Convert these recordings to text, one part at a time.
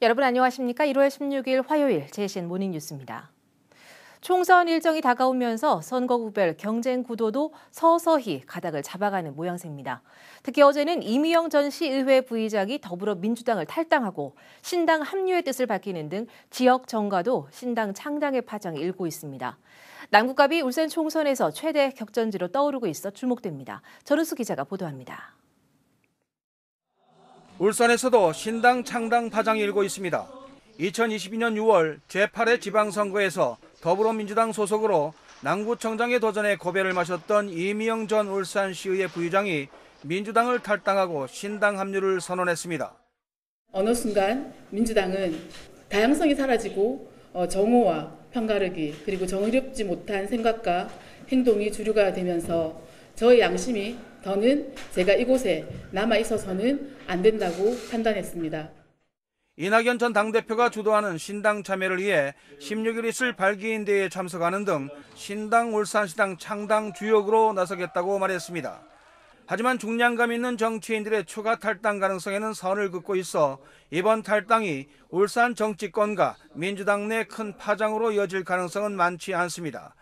여러분 안녕하십니까? 1월 16일 화요일 JCN 모닝뉴스입니다. 총선 일정이 다가오면서 선거구별 경쟁 구도도 서서히 가닥을 잡아가는 모양새입니다. 특히 어제는 이미영 전 시의회 부의장이 더불어민주당을 탈당하고 신당 합류의 뜻을 밝히는 등 지역 정가도 신당 창당의 파장이 일고 있습니다. 남구갑이 울산 총선에서 최대 격전지로 떠오르고 있어 주목됩니다. 전우수 기자가 보도합니다. 울산에서도 신당 창당 파장이 일고 있습니다. 2022년 6월 제8회 지방선거에서 더불어민주당 소속으로 남구청장에 도전해 고배를 마셨던 이미영 전 울산시의회 부의장이 민주당을 탈당하고 신당 합류를 선언했습니다. 어느 순간 민주당은 다양성이 사라지고 정오와 편가르기 그리고 정의롭지 못한 생각과 행동이 주류가 되면서 저의 양심이 더는 제가 이곳에 남아 있어서는 안 된다고 판단했습니다. 이낙연 전 당대표가 주도하는 신당 참여를 위해 16일 있을 발기인대회에 참석하는 등 신당 울산시당 창당 주역으로 나서겠다고 말했습니다. 하지만 중량감 있는 정치인들의 추가 탈당 가능성에는 선을 긋고 있어 이번 탈당이 울산 정치권과 민주당 내 큰 파장으로 이어질 가능성은 많지 않습니다.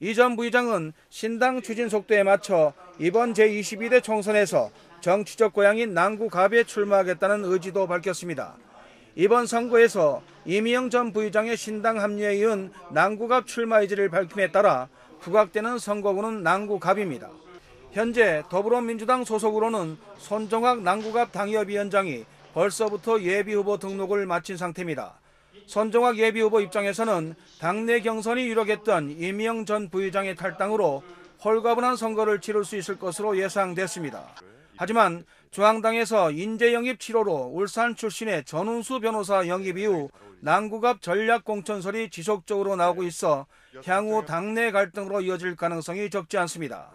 이 전 부의장은 신당 추진 속도에 맞춰 이번 제22대 총선에서 정치적 고향인 남구갑에 출마하겠다는 의지도 밝혔습니다. 이번 선거에서 이미영 전 부의장의 신당 합류에 이은 남구갑 출마 의지를 밝힘에 따라 부각되는 선거구는 남구갑입니다. 현재 더불어민주당 소속으로는 손정학 남구갑 당협위원장이 벌써부터 예비후보 등록을 마친 상태입니다. 손정학 예비후보 입장에서는 당내 경선이 유력했던 이미영 전 부의장의 탈당으로 홀가분한 선거를 치를 수 있을 것으로 예상됐습니다. 하지만 중앙당에서 인재 영입 7호로 울산 출신의 전운수 변호사 영입 이후 남구갑 전략 공천설이 지속적으로 나오고 있어 향후 당내 갈등으로 이어질 가능성이 적지 않습니다.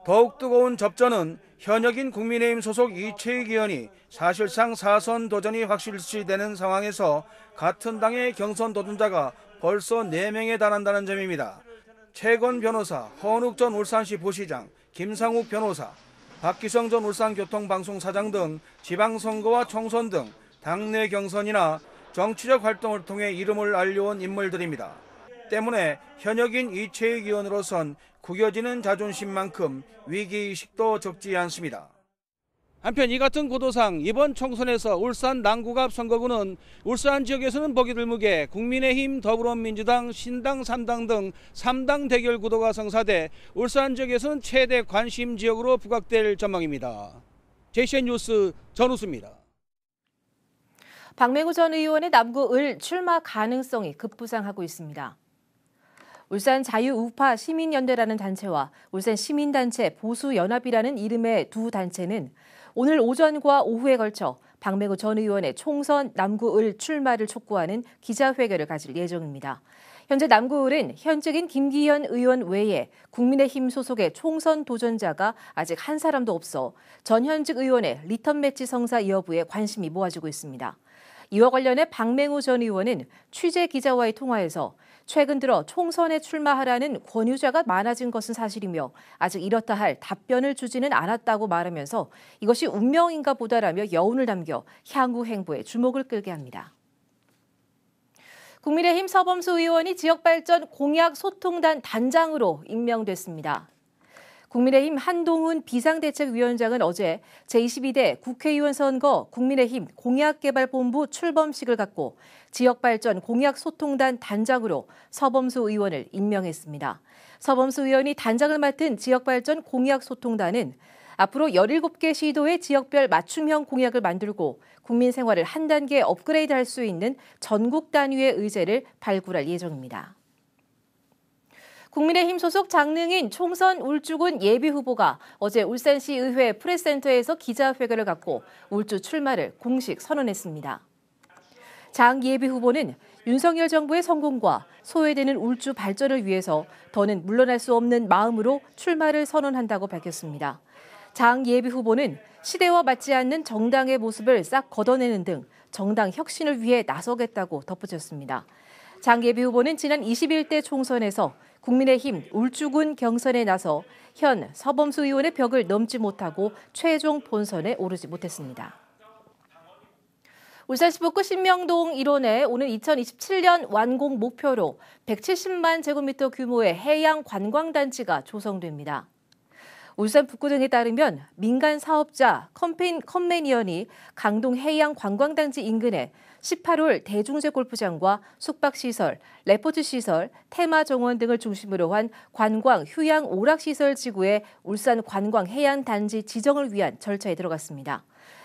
더욱 뜨거운 접전은 현역인 국민의힘 소속 이채익 의원이 사실상 사선 도전이 확실시되는 상황에서 같은 당의 경선 도전자가 벌써 4명에 달한다는 점입니다. 최건 변호사, 허은욱 전 울산시 부시장, 김상욱 변호사, 박기성 전 울산교통방송사장 등 지방선거와 총선 등 당내 경선이나 정치적 활동을 통해 이름을 알려온 인물들입니다. 때문에 현역인 이채익 의원으로선 구겨지는 자존심만큼 위기의식도 적지 않습니다. 한편 이 같은 구도상 이번 총선에서 울산 남구갑 선거구는 울산 지역에서는 보기 드물게 국민의힘, 더불어민주당, 신당 3당 등 3당 대결 구도가 성사돼 울산 지역에서는 최대 관심 지역으로 부각될 전망입니다. JCN 뉴스 전우수입니다. 박맹우 전 의원의 남구 을 출마 가능성이 급부상하고 있습니다. 울산 자유우파 시민연대라는 단체와 울산 시민단체 보수연합이라는 이름의 두 단체는 오늘 오전과 오후에 걸쳐 박맹우 전 의원의 총선 남구을 출마를 촉구하는 기자회견을 가질 예정입니다. 현재 남구을은 현직인 김기현 의원 외에 국민의힘 소속의 총선 도전자가 아직 한 사람도 없어 전현직 의원의 리턴 매치 성사 여부에 관심이 모아지고 있습니다. 이와 관련해 박맹우 전 의원은 취재 기자와의 통화에서 최근 들어 총선에 출마하라는 권유자가 많아진 것은 사실이며 아직 이렇다 할 답변을 주지는 않았다고 말하면서 이것이 운명인가 보다라며 여운을 남겨 향후 행보에 주목을 끌게 합니다. 국민의힘 서범수 의원이 지역발전 공약 소통단 단장으로 임명됐습니다. 국민의힘 한동훈 비상대책위원장은 어제 제22대 국회의원 선거 국민의힘 공약개발본부 출범식을 갖고 지역발전 공약소통단 단장으로 서범수 의원을 임명했습니다. 서범수 의원이 단장을 맡은 지역발전 공약소통단은 앞으로 17개 시도의 지역별 맞춤형 공약을 만들고 국민 생활을 한 단계 업그레이드할 수 있는 전국 단위의 의제를 발굴할 예정입니다. 국민의힘 소속 장능인 총선 울주군 예비후보가 어제 울산시의회 프레스센터에서 기자회견을 갖고 울주 출마를 공식 선언했습니다. 장 예비후보는 윤석열 정부의 성공과 소외되는 울주 발전을 위해서 더는 물러날 수 없는 마음으로 출마를 선언한다고 밝혔습니다. 장 예비후보는 시대와 맞지 않는 정당의 모습을 싹 걷어내는 등 정당 혁신을 위해 나서겠다고 덧붙였습니다. 장 예비후보는 지난 21대 총선에서 국민의힘 울주군 경선에 나서 현 서범수 의원의 벽을 넘지 못하고 최종 본선에 오르지 못했습니다. 울산 시북구 신명동 1원에 오는 2027년 완공 목표로 170만 제곱미터 규모의 해양 관광단지가 조성됩니다. 울산 북구 등에 따르면 민간 사업자 컨베니언이 강동 해양 관광단지 인근에 18홀 대중제 골프장과 숙박시설, 레포트시설, 테마정원 등을 중심으로 한 관광 휴양 오락시설 지구의 울산 관광해양단지 지정을 위한 절차에 들어갔습니다.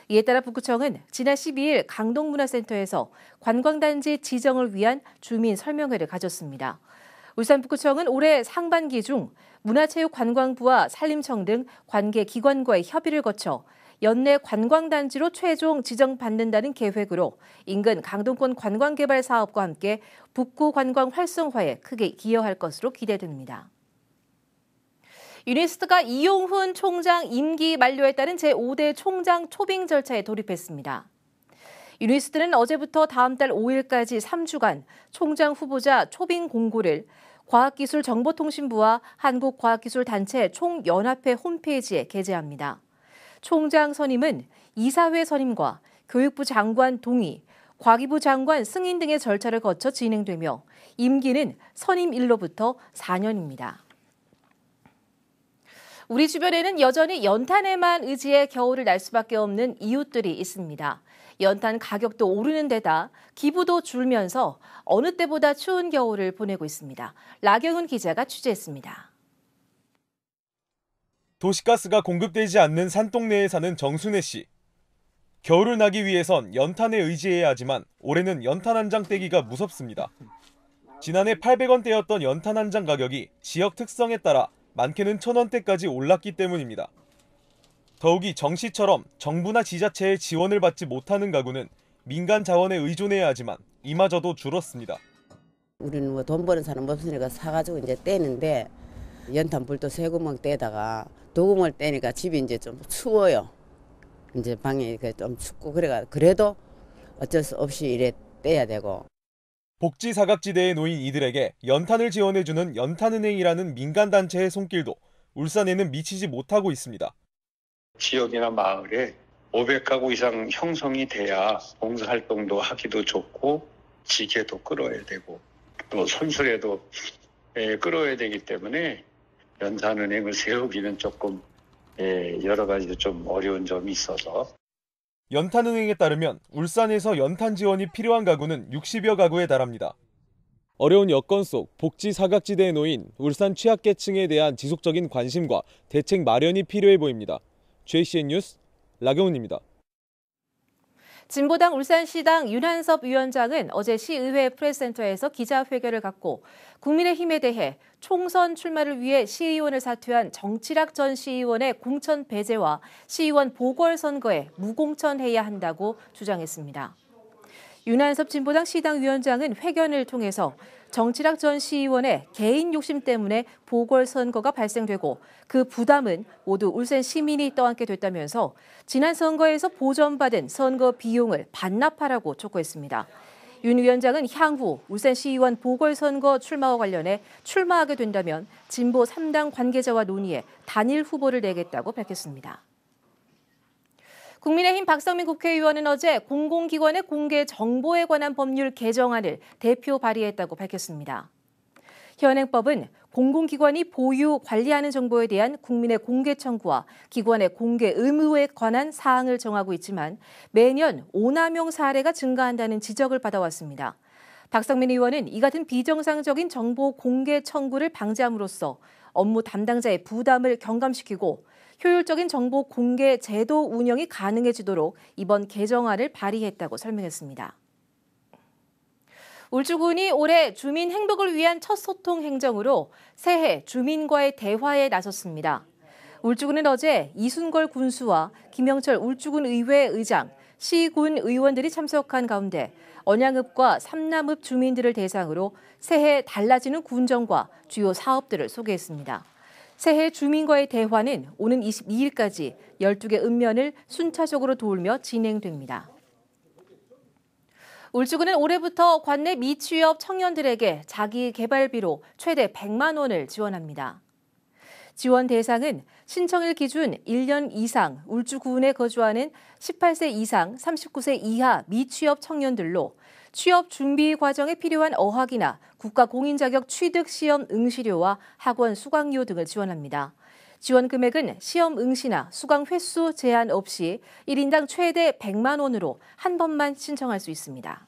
이에 따라 북구청은 지난 12일 강동문화센터에서 관광단지 지정을 위한 주민 설명회를 가졌습니다. 울산 북구청은 올해 상반기 중 문화체육관광부와 산림청 등 관계 기관과의 협의를 거쳐 연내 관광단지로 최종 지정받는다는 계획으로 인근 강동권 관광개발 사업과 함께 북구 관광 활성화에 크게 기여할 것으로 기대됩니다. 유니스트가 이용훈 총장 임기 만료에 따른 제5대 총장 초빙 절차에 돌입했습니다. 유니스트는 어제부터 다음 달 5일까지 3주간 총장 후보자 초빙 공고를 과학기술정보통신부와 한국과학기술단체 총연합회 홈페이지에 게재합니다. 총장 선임은 이사회 선임과 교육부 장관 동의, 과기부 장관 승인 등의 절차를 거쳐 진행되며 임기는 선임일로부터 4년입니다. 우리 주변에는 여전히 연탄에만 의지해 겨울을 날 수밖에 없는 이웃들이 있습니다. 연탄 가격도 오르는 데다 기부도 줄면서 어느 때보다 추운 겨울을 보내고 있습니다. 라경은 기자가 취재했습니다. 도시가스가 공급되지 않는 산동네에 사는 정순애 씨. 겨울을 나기 위해선 연탄에 의지해야 하지만 올해는 연탄 한 장 떼기가 무섭습니다. 지난해 800원대였던 연탄 한 장 가격이 지역 특성에 따라 많게는 1,000원대까지 올랐기 때문입니다. 더욱이 정 씨처럼 정부나 지자체의 지원을 받지 못하는 가구는 민간 자원에 의존해야 하지만 이마저도 줄었습니다. 우리는 뭐 돈 버는 사람 없으니까 사가지고 이제 떼는데 연탄불도 세 구멍 떼다가 두 구멍을 떼니까 집이 이제 좀 추워요. 이제 방이 좀 춥고 그래도 어쩔 수 없이 이래 떼야 되고. 복지 사각지대에 놓인 이들에게 연탄을 지원해주는 연탄은행이라는 민간단체의 손길도 울산에는 미치지 못하고 있습니다. 지역이나 마을에 500가구 이상 형성이 돼야 봉사활동도 하기도 좋고 지게도 끌어야 되고 또 손수레도 끌어야 되기 때문에 연탄은행을 세우기는 조금 여러 가지 좀 어려운 점이 있어서. 연탄은행에 따르면 울산에서 연탄 지원이 필요한 가구는 60여 가구에 달합니다. 어려운 여건 속 복지 사각지대에 놓인 울산 취약계층에 대한 지속적인 관심과 대책 마련이 필요해 보입니다. JCN 뉴스 라경훈입니다. 진보당 울산시당 윤한섭 위원장은 어제 시의회 프레스센터에서 기자회견을 갖고 국민의힘에 대해 총선 출마를 위해 시의원을 사퇴한 정치락 전 시의원의 공천 배제와 시의원 보궐선거에 무공천해야 한다고 주장했습니다. 윤한섭 진보당 시당 위원장은 회견을 통해서 정치락 전 시의원의 개인 욕심 때문에 보궐선거가 발생되고 그 부담은 모두 울산 시민이 떠안게 됐다면서 지난 선거에서 보전받은 선거 비용을 반납하라고 촉구했습니다. 윤 위원장은 향후 울산시의원 보궐선거 출마와 관련해 출마하게 된다면 진보 3당 관계자와 논의해 단일 후보를 내겠다고 밝혔습니다. 국민의힘 박성민 국회의원은 어제 공공기관의 공개 정보에 관한 법률 개정안을 대표 발의했다고 밝혔습니다. 현행법은 공공기관이 보유, 관리하는 정보에 대한 국민의 공개 청구와 기관의 공개 의무에 관한 사항을 정하고 있지만 매년 오남용 사례가 증가한다는 지적을 받아왔습니다. 박성민 의원은 이 같은 비정상적인 정보 공개 청구를 방지함으로써 업무 담당자의 부담을 경감시키고 효율적인 정보 공개 제도 운영이 가능해지도록 이번 개정안을 발의했다고 설명했습니다. 울주군이 올해 주민 행복을 위한 첫 소통 행정으로 새해 주민과의 대화에 나섰습니다. 울주군은 어제 이순걸 군수와 김영철 울주군 의회 의장, 시군 의원들이 참석한 가운데 언양읍과 삼남읍 주민들을 대상으로 새해 달라지는 군정과 주요 사업들을 소개했습니다. 새해 주민과의 대화는 오는 22일까지 12개 읍면을 순차적으로 돌며 진행됩니다. 울주군은 올해부터 관내 미취업 청년들에게 자기 개발비로 최대 100만 원을 지원합니다. 지원 대상은 신청일 기준 1년 이상 울주군에 거주하는 18세 이상 39세 이하 미취업 청년들로 취업 준비 과정에 필요한 어학이나 국가 공인 자격 취득 시험 응시료와 학원 수강료 등을 지원합니다. 지원 금액은 시험 응시나 수강 횟수 제한 없이 1인당 최대 100만 원으로 한 번만 신청할 수 있습니다.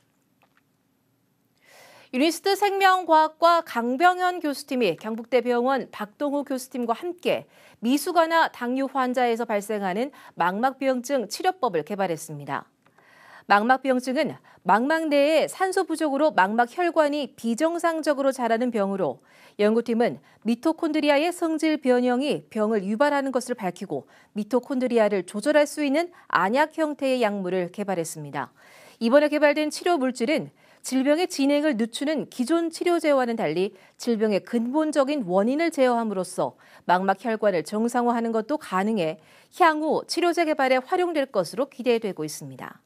유니스트 생명과학과 강병현 교수팀이 경북대병원 박동우 교수팀과 함께 미숙아나 당뇨 환자에서 발생하는 망막병증 치료법을 개발했습니다. 망막병증은 망막 내에 산소 부족으로 망막 혈관이 비정상적으로 자라는 병으로 연구팀은 미토콘드리아의 성질 변형이 병을 유발하는 것을 밝히고 미토콘드리아를 조절할 수 있는 안약 형태의 약물을 개발했습니다. 이번에 개발된 치료 물질은 질병의 진행을 늦추는 기존 치료제와는 달리 질병의 근본적인 원인을 제어함으로써 망막 혈관을 정상화하는 것도 가능해 향후 치료제 개발에 활용될 것으로 기대되고 있습니다.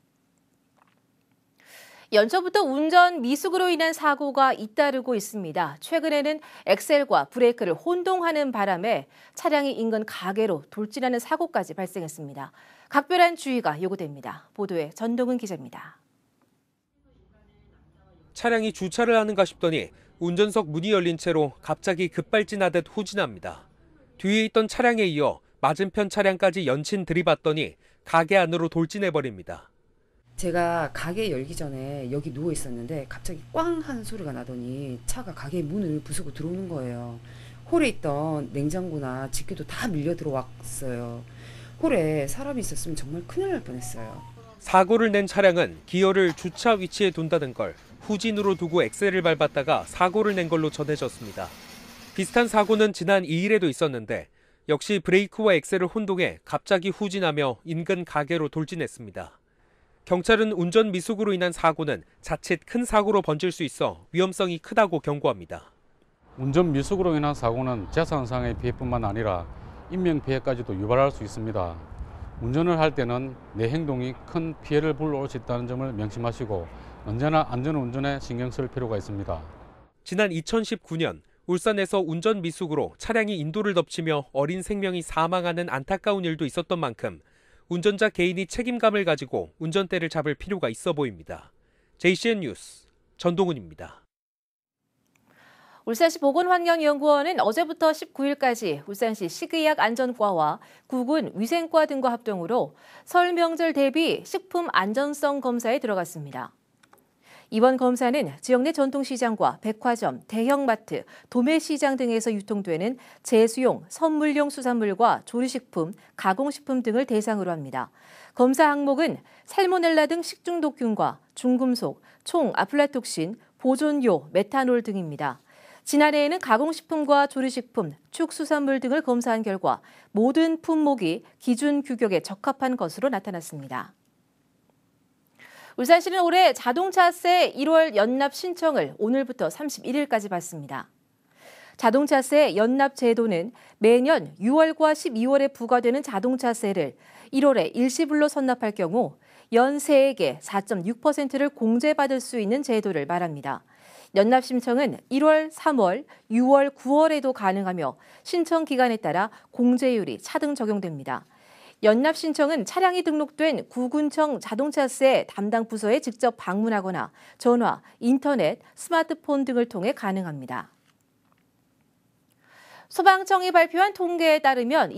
연초부터 운전 미숙으로 인한 사고가 잇따르고 있습니다. 최근에는 엑셀과 브레이크를 혼동하는 바람에 차량이 인근 가게로 돌진하는 사고까지 발생했습니다. 각별한 주의가 요구됩니다. 보도에 전동은 기자입니다. 차량이 주차를 하는가 싶더니 운전석 문이 열린 채로 갑자기 급발진하듯 후진합니다. 뒤에 있던 차량에 이어 맞은편 차량까지 연친 들이받더니 가게 안으로 돌진해버립니다. 제가 가게 열기 전에 여기 누워 있었는데 갑자기 꽝 하는 소리가 나더니 차가 가게 문을 부수고 들어오는 거예요. 홀에 있던 냉장고나 집게도 다 밀려 들어왔어요. 홀에 사람이 있었으면 정말 큰일 날 뻔했어요. 사고를 낸 차량은 기어를 주차 위치에 둔다는 걸 후진으로 두고 엑셀을 밟았다가 사고를 낸 걸로 전해졌습니다. 비슷한 사고는 지난 2일에도 있었는데 역시 브레이크와 엑셀을 혼동해 갑자기 후진하며 인근 가게로 돌진했습니다. 경찰은 운전 미숙으로 인한 사고는 자칫 큰 사고로 번질 수 있어 위험성이 크다고 경고합니다. 운전 미숙으로 인한 사고는 재산상의 피해뿐만 아니라 인명피해까지도 유발할 수 있습니다. 운전을 할 때는 내 행동이 큰 피해를 불러올 수 있다는 점을 명심하시고 언제나 안전운전에 신경 쓸 필요가 있습니다. 지난 2019년 울산에서 운전 미숙으로 차량이 인도를 덮치며 어린 생명이 사망하는 안타까운 일도 있었던 만큼 운전자 개인이 책임감을 가지고 운전대를 잡을 필요가 있어 보입니다. JCN 뉴스 전동훈입니다. 울산시 보건환경연구원은 어제부터 19일까지 울산시 식의약 안전과와 국군 위생과 등과 합동으로 설 명절 대비 식품 안전성 검사에 들어갔습니다. 이번 검사는 지역 내 전통시장과 백화점, 대형마트, 도매시장 등에서 유통되는 제수용, 선물용 수산물과 조리식품, 가공식품 등을 대상으로 합니다. 검사 항목은 살모넬라 등 식중독균과 중금속, 총 아플라톡신, 보존요, 메탄올 등입니다. 지난해에는 가공식품과 조리식품, 축수산물 등을 검사한 결과 모든 품목이 기준 규격에 적합한 것으로 나타났습니다. 울산시는 올해 자동차세 1월 연납 신청을 오늘부터 31일까지 받습니다. 자동차세 연납 제도는 매년 6월과 12월에 부과되는 자동차세를 1월에 일시불로 선납할 경우 연세액의 4.6%를 공제받을 수 있는 제도를 말합니다. 연납 신청은 1월, 3월, 6월, 9월에도 가능하며 신청 기간에 따라 공제율이 차등 적용됩니다. 연납 신청은 차량이 등록된 구군청 자동차세 담당 부서에 직접 방문하거나 전화, 인터넷, 스마트폰 등을 통해 가능합니다. 소방청이 발표한 통계에 따르면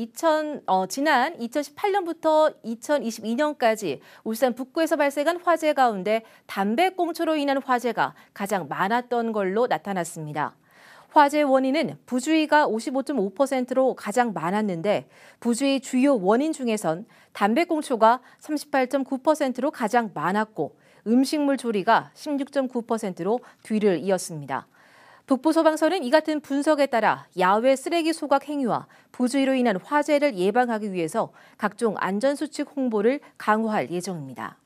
지난 2018년부터 2022년까지 울산 북구에서 발생한 화재 가운데 담배꽁초로 인한 화재가 가장 많았던 걸로 나타났습니다. 화재 원인은 부주의가 55.5%로 가장 많았는데 부주의 주요 원인 중에선 담배꽁초가 38.9%로 가장 많았고 음식물 조리가 16.9%로 뒤를 이었습니다. 북부소방서는 이 같은 분석에 따라 야외 쓰레기 소각 행위와 부주의로 인한 화재를 예방하기 위해서 각종 안전수칙 홍보를 강화할 예정입니다.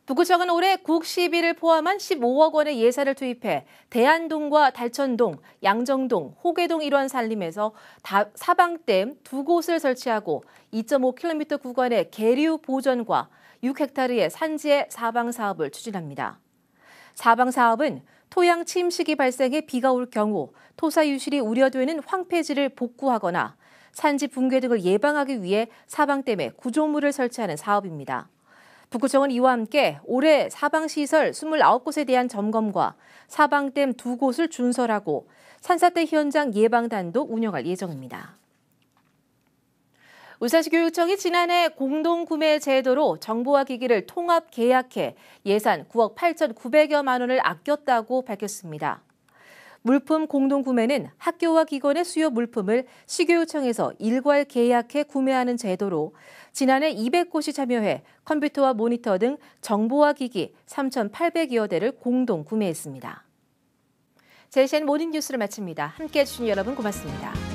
북구청은 올해 국 시비를 포함한 15억 원의 예산을 투입해 대안동과 달천동, 양정동, 호계동 일원 산림에서 사방댐 2곳을 설치하고 2.5km 구간의 계류 보전과 6헥타르의 산지의 사방 사업을 추진합니다. 사방 사업은 토양 침식이 발생해 비가 올 경우 토사 유실이 우려되는 황폐지를 복구하거나 산지 붕괴 등을 예방하기 위해 사방댐에 구조물을 설치하는 사업입니다. 북구청은 이와 함께 올해 사방시설 29곳에 대한 점검과 사방댐 2곳을 준설하고 산사태 현장 예방단도 운영할 예정입니다. 울산시 교육청이 지난해 공동구매 제도로 정보와 기기를 통합 계약해 예산 9억 8,900여만 원을 아꼈다고 밝혔습니다. 물품 공동구매는 학교와 기관의 수요 물품을 시교육청에서 일괄 계약해 구매하는 제도로 지난해 200곳이 참여해 컴퓨터와 모니터 등 정보와 기기 3,800여 대를 공동 구매했습니다. JCN 모닝뉴스를 마칩니다. 함께해 주신 여러분 고맙습니다.